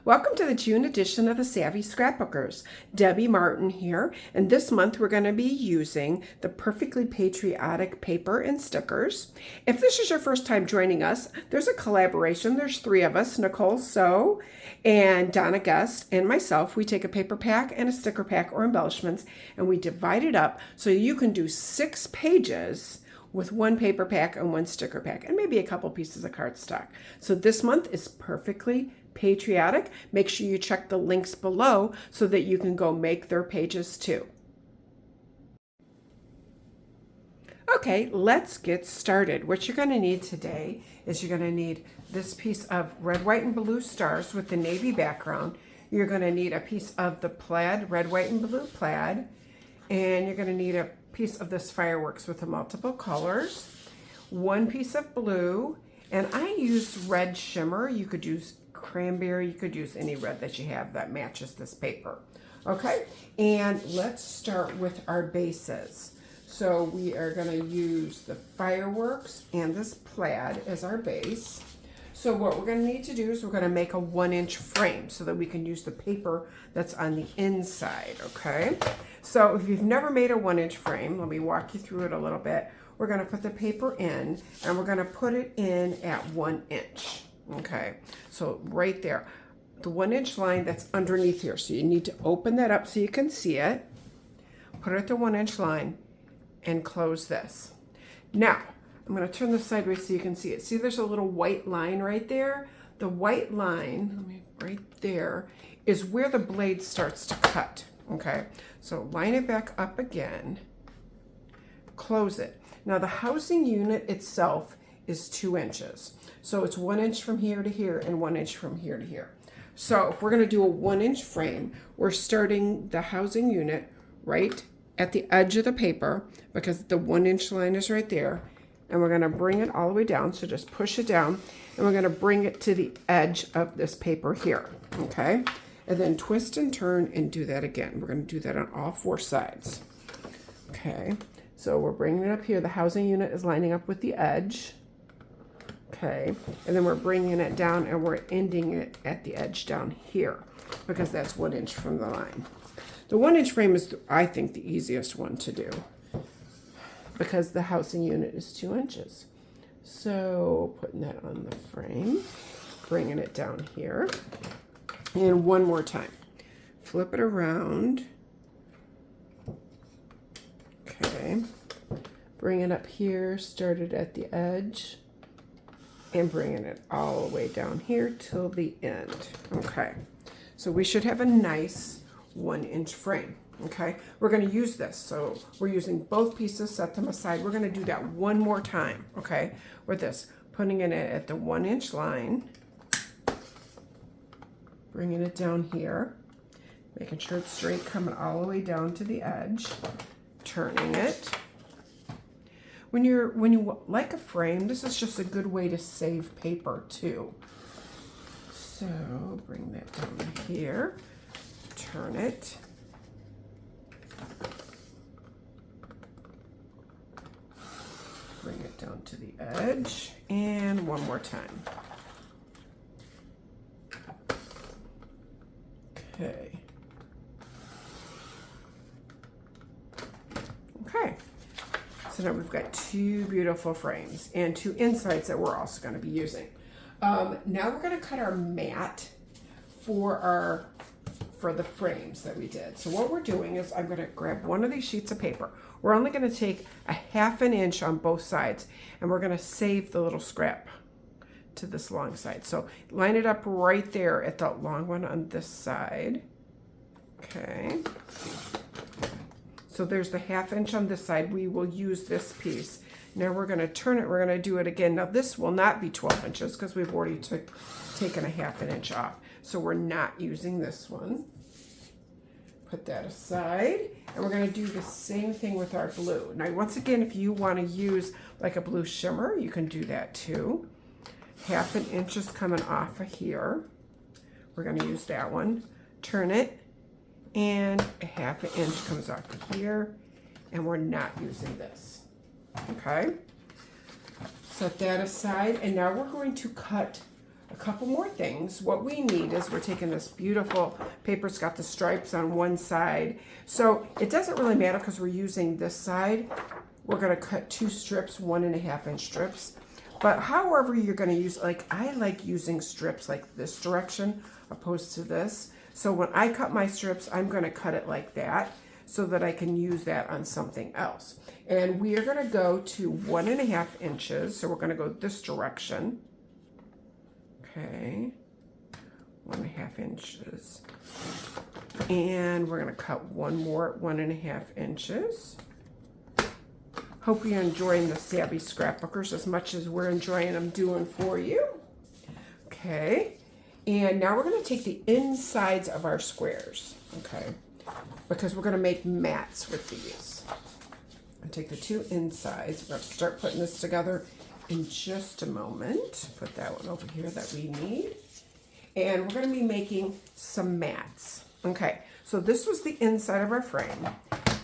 Welcome to the June edition of the Savvy Scrapbookers. Debbie Martin here, and this month we're going to be using the Perfectly Patriotic paper and stickers. If this is your first time joining us, there's a collaboration. There's three of us, Nicole So and Donna Guest and myself. We take a paper pack and a sticker pack or embellishments, and we divide it up so you can do 6 pages with one paper pack and one sticker pack, and maybe a couple pieces of cardstock. So this month is Perfectly Patriotic. Make sure you check the links below so that you can go make their pages too. Okay, let's get started. What you're going to need today is you're going to need this piece of red, white, and blue stars with the navy background. You're going to need a piece of the plaid, red, white, and blue plaid, and you're going to need a piece of this fireworks with the multiple colors, one piece of blue, and I use red shimmer. You could use cranberry, you could use any red that you have that matches this paper. Okay, and let's start with our bases. So we are going to use the fireworks and this plaid as our base. So what we're going to need to do is we're going to make a 1-inch frame so that we can use the paper that's on the inside, okay? So if you've never made a 1-inch frame, let me walk you through it a little bit. We're going to put the paper in and we're going to put it in at 1 inch, okay? So right there, the 1-inch line that's underneath here. So you need to open that up so you can see it. Put it at the 1-inch line and close this. Now, I'm going to turn this sideways so you can see it. See, there's a little white line right there. The white line, right there, is where the blade starts to cut. Okay, so line it back up again, close it. Now the housing unit itself is 2 inches. So it's 1 inch from here to here and 1 inch from here to here. So if we're going to do a 1-inch frame, we're starting the housing unit right at the edge of the paper because the 1-inch line is right there. And we're going to bring it all the way down. So just push it down and we're going to bring it to the edge of this paper here. Okay. And then twist and turn and do that again. We're going to do that on all 4 sides. Okay. So we're bringing it up here. The housing unit is lining up with the edge. Okay. And then we're bringing it down and we're ending it at the edge down here because that's 1 inch from the line. The 1-inch frame is, I think, the easiest one to do, because the housing unit is 2 inches. So putting that on the frame, bringing it down here, and one more time. Flip it around. Okay. Bring it up here, start it at the edge, and bringing it all the way down here till the end. Okay. So we should have a nice 1-inch frame. Okay, we're going to use this. So we're using both pieces, set them aside. We're going to do that one more time, okay, with this. Putting it at the 1-inch line, bringing it down here, making sure it's straight, coming all the way down to the edge, turning it. When you like a frame, this is just a good way to save paper too. So bring that down here, turn it. Bring it down to the edge, and one more time. Okay. Okay. So now we've got 2 beautiful frames and 2 insides that we're also going to be using. Now we're going to cut our mat for the frames that we did. So what we're doing is I'm going to grab one of these sheets of paper. We're only going to take a 1/2 inch on both sides, and we're going to save the little scrap to this long side. So line it up right there at the long one on this side. Okay. So there's the 1/2 inch on this side. We will use this piece. Now we're going to turn it. We're going to do it again. Now this will not be 12 inches because we've already taken a 1/2 inch off. So we're not using this one. Put that aside. And we're going to do the same thing with our blue. Now, once again, if you want to use like a blue shimmer, you can do that too. 1/2 inch is coming off of here. We're going to use that one. Turn it. And a 1/2 inch comes off of here. And we're not using this. Okay. Set that aside. And now we're going to cut a couple more things. What we need is we're taking this beautiful paper. It's got the stripes on one side. So it doesn't really matter because we're using this side. We're going to cut 2 strips, 1.5 inch strips. But however you're going to use, like I like using strips like this direction opposed to this. So when I cut my strips, I'm going to cut it like that so that I can use that on something else. And we are going to go to 1.5 inches. So we're going to go this direction. Okay, 1.5 inches. And we're going to cut one more 1.5 inches. Hope you're enjoying the Savvy Scrapbookers as much as we're enjoying them doing for you. Okay, and now we're going to take the insides of our squares, okay, because we're going to make mats with these. And take the 2 insides. We're going to start putting this together in just a moment. Put that one over here that we need. And we're going to be making some mats. Okay, so this was the inside of our frame.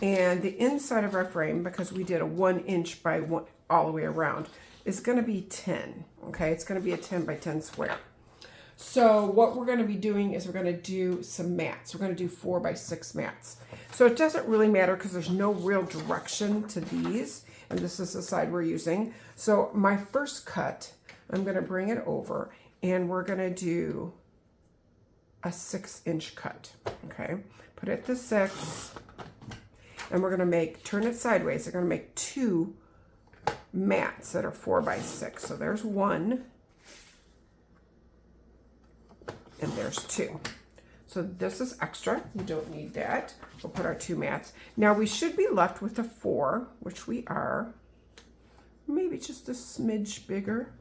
And the inside of our frame, because we did a 1 inch by 1 all the way around, is going to be 10. Okay, it's going to be a 10 by 10 square. So what we're going to be doing is we're going to do some mats. We're going to do 4 by 6 mats. So it doesn't really matter because there's no real direction to these. And this is the side we're using. So my first cut, I'm going to bring it over and we're going to do a 6 inch cut. Okay, put it to 6. And we're going to turn it sideways. We're going to make 2 mats that are 4 by 6. So there's 1. And there's 2. So this is extra. We don't need that. We'll put our 2 mats. Now we should be left with a 4, which we are. Maybe just a smidge bigger.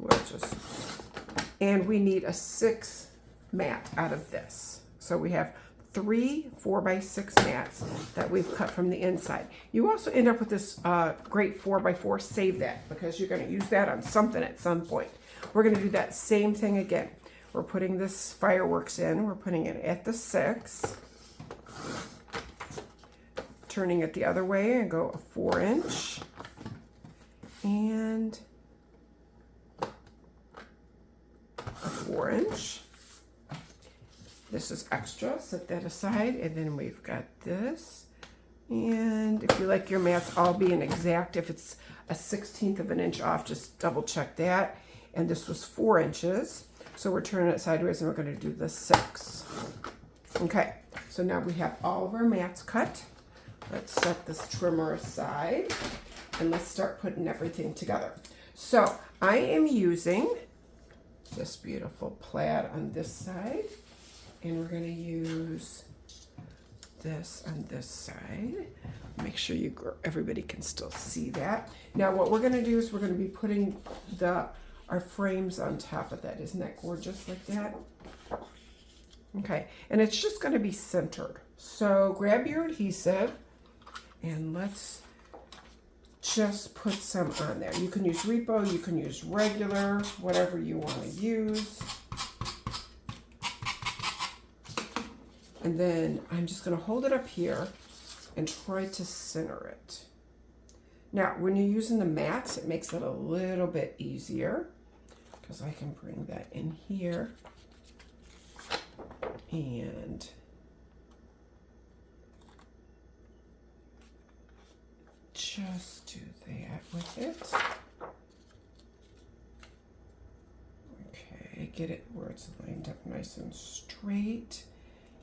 And we need a 6 mat out of this. So we have 3 4 by 6 mats that we've cut from the inside. You also end up with this great 4 by 4. Save that because you're going to use that on something at some point. We're going to do that same thing again. We're putting this fireworks in. We're putting it at the 6. Turning it the other way and go a 4 inch. And a 4 inch. This is extra, set that aside, and then we've got this. And if you like your mats all being exact, if it's a 1/16 of an inch off, just double check that. And this was 4 inches. So we're turning it sideways and we're going to do the 6. Okay, so now we have all of our mats cut. Let's set this trimmer aside and let's start putting everything together. So I am using this beautiful plaid on this side. And we're going to use this on this side. Make sure everybody can still see that. Now what we're going to do is we're going to be putting our frames on top of that. Isn't that gorgeous like that? Okay, and it's just going to be centered. So grab your adhesive and let's just put some on there. You can use Repo, you can use regular, whatever you want to use. And then I'm just going to hold it up here and try to center it. Now, when you're using the mats, it makes it a little bit easier because I can bring that in here and just do that with it. Okay, get it where it's lined up nice and straight.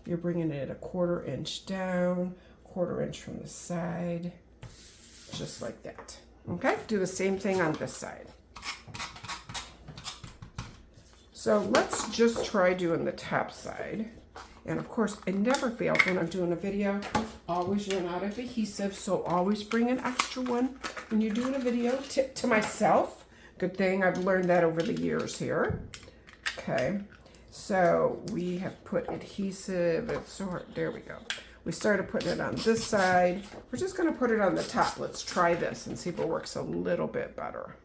You're bringing it a 1/4 inch down, 1/4 inch from the side, just like that. Okay, do the same thing on this side. So let's just try doing the top side. And of course, it never fails when I'm doing a video. Always run out of adhesive, so always bring an extra one when you're doing a video. Tip to myself. Good thing I've learned that over the years here. Okay. So we have put adhesive, there we go. We started putting it on this side. We're just going to put it on the top. Let's try this and see if it works a little bit better.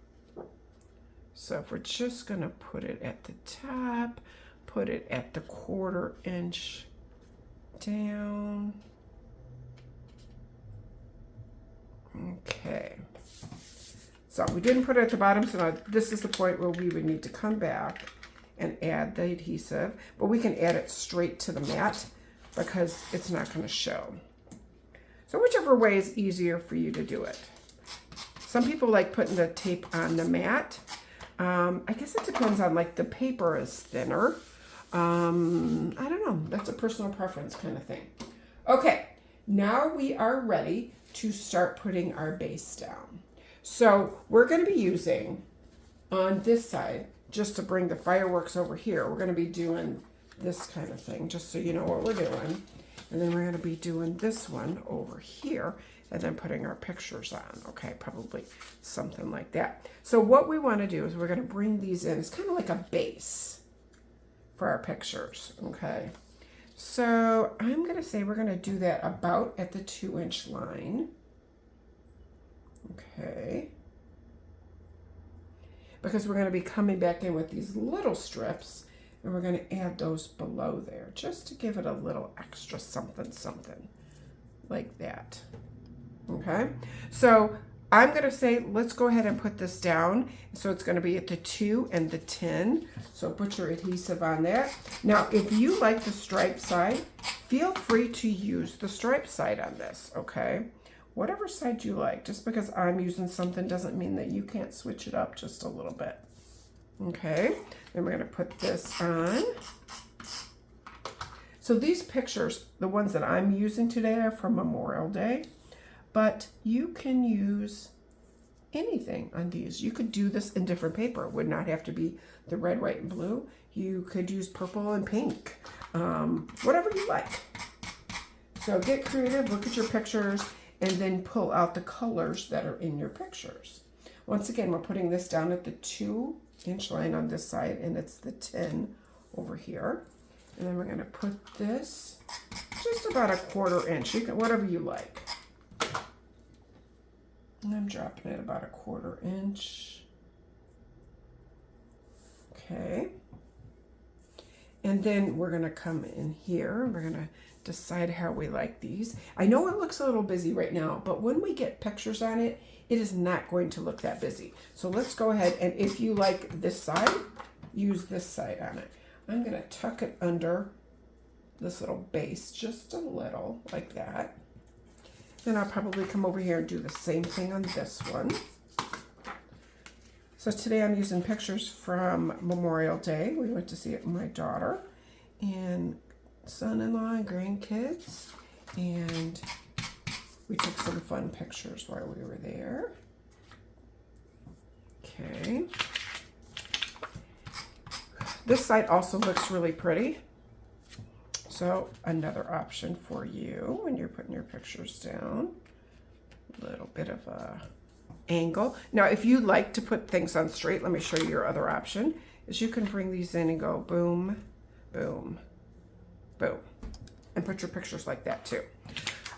So if we're just going to put it at the top, put it at the 1/4 inch down. Okay. So we didn't put it at the bottom, so now this is the point where we would need to come back and add the adhesive, but we can add it straight to the mat because it's not going to show. So whichever way is easier for you to do it. Some people like putting the tape on the mat. I guess it depends on, like, the paper is thinner. I don't know. That's a personal preference kind of thing. Okay, now we are ready to start putting our base down. So we're going to be using, on this side, just to bring the fireworks over here, we're going to be doing this kind of thing, just so you know what we're doing. And then we're going to be doing this one over here, and then putting our pictures on. Okay, probably something like that. So what we want to do is we're going to bring these in. It's kind of like a base for our pictures. Okay, so I'm going to say we're going to do that about at the 2-inch line. Okay, because we're going to be coming back in with these little strips, and we're going to add those below there just to give it a little extra something like that. Okay, so I'm going to say let's go ahead and put this down. So it's going to be at the 2 and the 10. So put your adhesive on that. Now, if you like the stripe side, feel free to use the stripe side on this, okay? Whatever side you like. Just because I'm using something doesn't mean that you can't switch it up just a little bit. Okay, then we're going to put this on. So these pictures, the ones that I'm using today, are from Memorial Day. But you can use anything on these. You could do this in different paper. It would not have to be the red, white, and blue. You could use purple and pink, whatever you like. So get creative, look at your pictures, and then pull out the colors that are in your pictures. Once again, we're putting this down at the 2-inch line on this side, and it's the 10 over here. And then we're going to put this just about a 1/4 inch. You can, whatever you like. And I'm dropping it about a 1/4 inch. Okay. And then we're going to come in here and we're going to decide how we like these. I know it looks a little busy right now, but when we get pictures on it, it is not going to look that busy. So let's go ahead, and if you like this side, use this side on it. I'm going to tuck it under this little base just a little, like that. Then I'll probably come over here and do the same thing on this one. So today I'm using pictures from Memorial Day. We went to see it with my daughter and son-in-law and grandkids. And we took some fun pictures while we were there. Okay. This side also looks really pretty. So another option for you when you're putting your pictures down, a little bit of a angle. Now, if you like to put things on straight, let me show you your other option, is you can bring these in and go boom, boom, boom, and put your pictures like that too.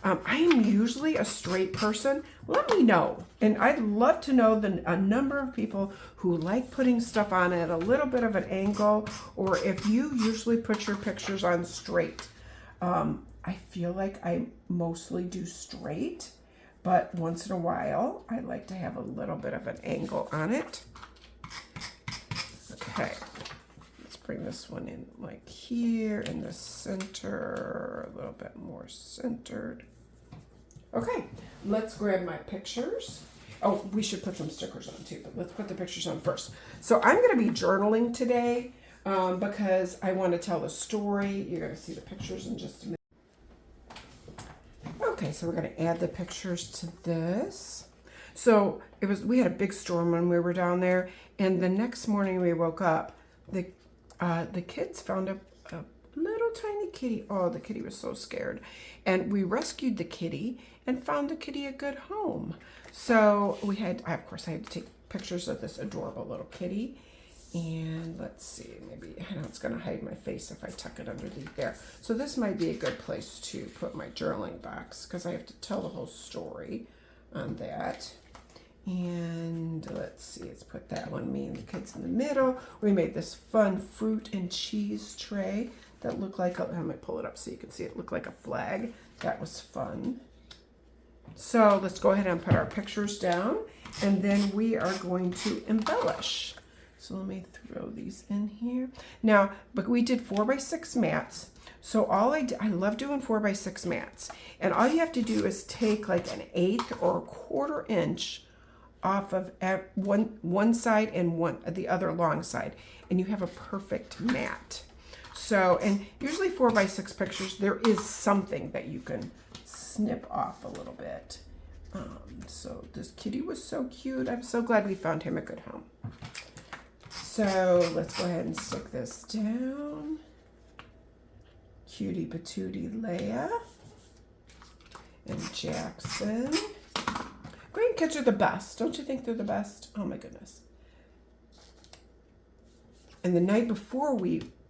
I am usually a straight person. Let me know. And I'd love to know a number of people who like putting stuff on at a little bit of an angle, or if you usually put your pictures on straight. I feel like I mostly do straight, but once in a while, I like to have a little bit of an angle on it. Okay. Let's bring this one in like here in the center, a little bit more centered. Okay, let's grab my pictures. Oh, we should put some stickers on too, but let's put the pictures on first. So I'm going to be journaling today because I want to tell a story. You're going to see the pictures in just a minute. Okay, so we're going to add the pictures to this. So we had a big storm when we were down there, and the next morning we woke up. The kids found a little tiny kitty. Oh, the kitty was so scared. And we rescued the kitty and found the kitty a good home. So of course, I had to take pictures of this adorable little kitty. And let's see, maybe, I know it's going to hide my face if I tuck it underneath there. So this might be a good place to put my journaling box because I have to tell the whole story on that. And let's see, let's put that one, me and the kids in the middle. We made this fun fruit and cheese tray that looked like, I might pull it up so you can see it, looked like a flag. That was fun. So let's go ahead and put our pictures down, and then we are going to embellish. So let me throw these in here. Now, but we did 4x6 mats. So I love doing 4x6 mats. And all you have to do is take like 1/8 or 1/4 inch off of one side and the other long side. And you have a perfect mat. So, and usually 4x6 pictures, there is something that you can snip off a little bit. So this kitty was so cute. I'm so glad we found him a good home. So let's go ahead and stick this down. Cutie patootie Leia and Jackson. Grandkids are the best. Don't you think they're the best? Oh my goodness. And the night before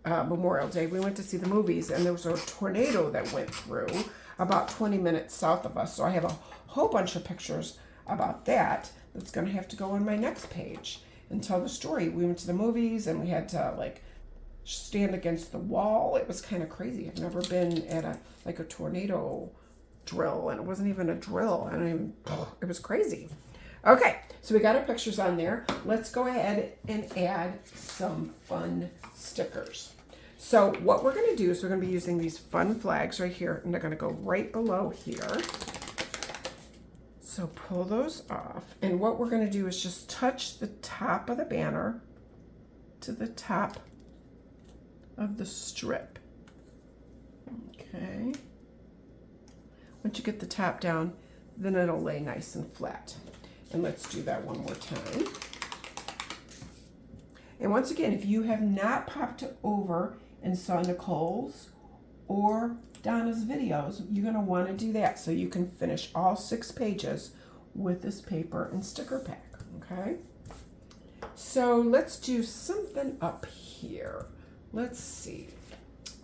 Memorial Day, we went to see the movies, and there was a tornado that went through about 20 minutes south of us. So I have a whole bunch of pictures about that that's going to have to go on my next page and tell the story. We went to the movies, and we had to like stand against the wall. It was kind of crazy. I've never been at a tornado drill, and it wasn't even a drill. It was crazy. Okay, so we got our pictures on there. Let's go ahead and add some fun stickers. So what we're going to do is we're going to be using these fun flags right here, and they're going to go right below here. So pull those off, and what we're going to do is just touch the top of the banner to the top of the strip. Okay. Once you get the top down, then it'll lay nice and flat. And let's do that one more time. And once again, if you have not popped over and saw Nicole's or Donna's videos, you're going to want to do that so you can finish all 6 pages with this paper and sticker pack. Okay? So let's do something up here. Let's see.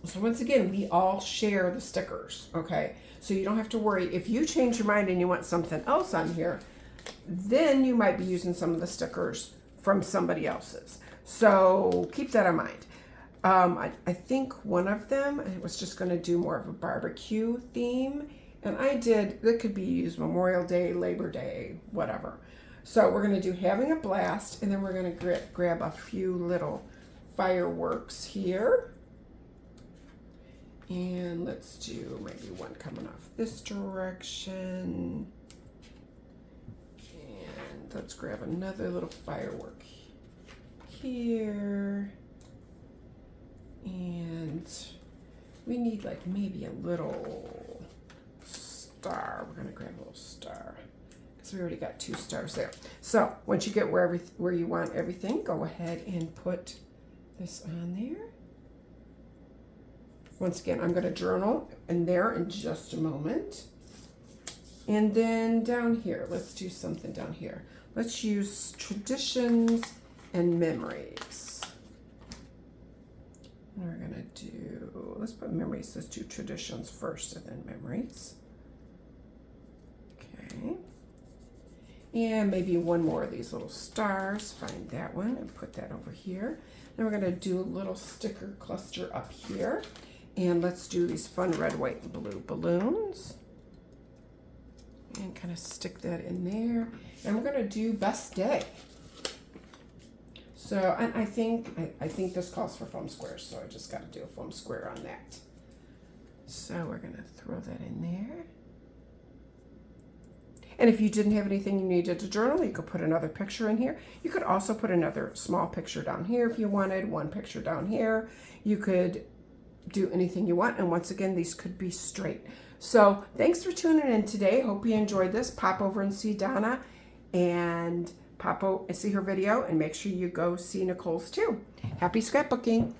So once again, we all share the stickers, okay? So you don't have to worry. If you change your mind and you want something else on here, then you might be using some of the stickers from somebody else's. So keep that in mind. I think one of them, I was just going to do more of a barbecue theme. And that could be used Memorial Day, Labor Day, whatever. So we're going to do having a blast, and then we're going to grab a few little fireworks here. And let's do maybe one coming off this direction. And let's grab another little firework here. And we need like maybe a little star. We're going to grab a little star because we already got 2 stars there. So once you get where you want everything, go ahead and put this on there. Once again, I'm going to journal in there in just a moment. And then down here, let's do something down here. Let's use traditions and memories. And we're going to do, let's put memories. Let's do traditions first and then memories. Okay. And maybe one more of these little stars. Find that one and put that over here. Then we're going to do a little sticker cluster up here. And let's do these fun red, white, and blue balloons. And kind of stick that in there. And we're going to do best day. So, and I think this calls for foam squares, so I just got to do a foam square on that. So we're going to throw that in there. And if you didn't have anything you needed to journal, you could put another picture in here. You could also put another small picture down here if you wanted, one picture down here. You could do anything you want, and once again, these could be straight. So thanks for tuning in today. Hope you enjoyed this. Pop over and see Donna, and pop over and see her video, and make sure you go see Nicole's too. Happy scrapbooking.